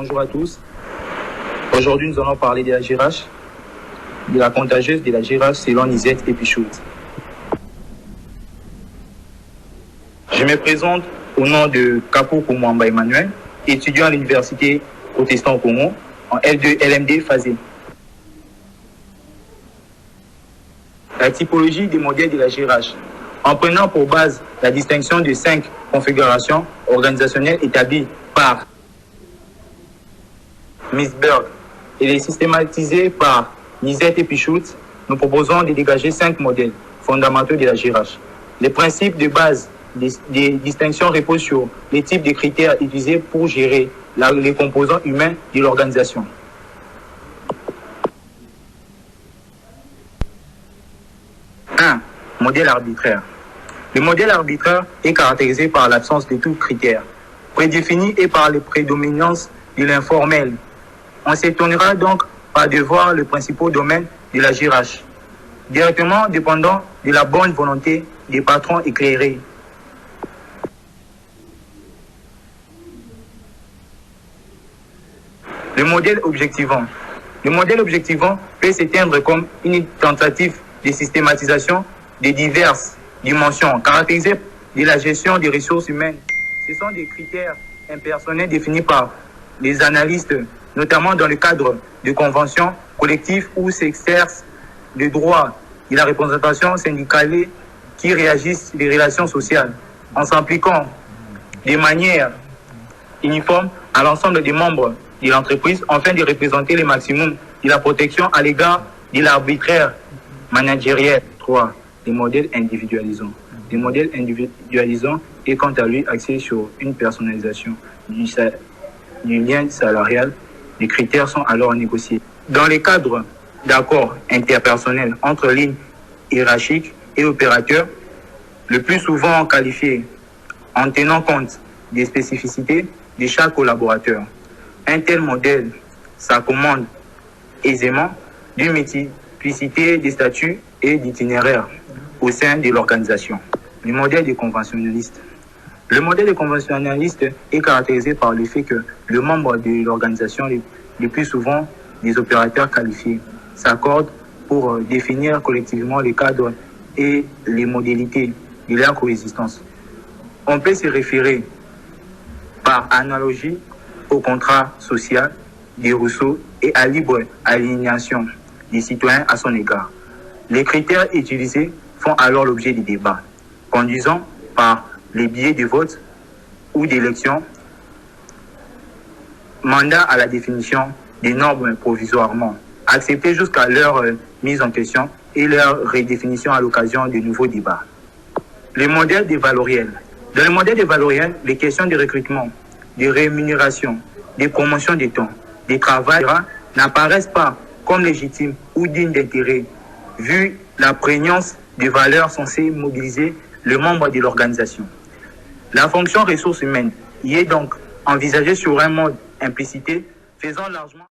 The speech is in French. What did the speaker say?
Bonjour à tous. Aujourd'hui, nous allons parler de la GRH, de la contagieuse de la GRH selon Nisette et Pichout. Je me présente au nom de Kapo Koumouamba Emmanuel, étudiant à l'Université protestante au Congo, en L2 LMD phasé. La typologie des modèles de la GRH, en prenant pour base la distinction de 5 configurations organisationnelles établies par Misberg et les systématisées par Nisette et Pichout, nous proposons de dégager 5 modèles fondamentaux de la GRH. Les principes de base des distinctions reposent sur les types de critères utilisés pour gérer les composants humains de l'organisation. Modèle arbitraire. Le modèle arbitraire est caractérisé par l'absence de tout critère prédéfini et par les prédominances de l'informel. On s'étonnera donc pas de voir le principal domaine de la GRH, directement dépendant de la bonne volonté des patrons éclairés. Le modèle objectivant. Le modèle objectivant peut s'éteindre comme une tentative de systématisation de diverses dimensions caractérisées de la gestion des ressources humaines. Ce sont des critères impersonnels définis par les analystes, notamment dans le cadre de conventions collectives où s'exercent le droit de la représentation syndicale qui réagissent les relations sociales en s'impliquant de manière uniforme à l'ensemble des membres de l'entreprise afin de représenter le maximum de la protection à l'égard de l'arbitraire managériel. 3. Les modèles individualisants. Les modèles individualisants est quant à lui axé sur une personnalisation du lien salarial. Les critères sont alors négociés. Dans le cadre d'accords interpersonnels entre lignes hiérarchiques et opérateurs, le plus souvent qualifiés en tenant compte des spécificités de chaque collaborateur. Un tel modèle s'accommode aisément d'une multiplicité des statuts et d'itinéraires au sein de l'organisation. Le modèle des conventionnalistes. Le modèle des conventionnalistes est caractérisé par le fait que le membre de l'organisation, le plus souvent des opérateurs qualifiés, s'accordent pour définir collectivement les cadres et les modalités de leur coexistence. On peut se référer par analogie au contrat social des Rousseau et à libre aliénation des citoyens à son égard. Les critères utilisés font alors l'objet des débats, conduisant par les biais de vote ou d'élection, mandat à la définition des normes provisoirement acceptées jusqu'à leur mise en question et leur redéfinition à l'occasion de nouveaux débats. Le modèle des valoriels. Dans le modèle des valoriels, les questions de recrutement, de rémunération, de promotion des temps, de travail n'apparaissent pas comme légitimes ou dignes d'intérêt, vu la prégnance des valeurs censées mobiliser le membre de l'organisation. La fonction ressources humaines y est donc envisagée sur un mode implicité, faisant largement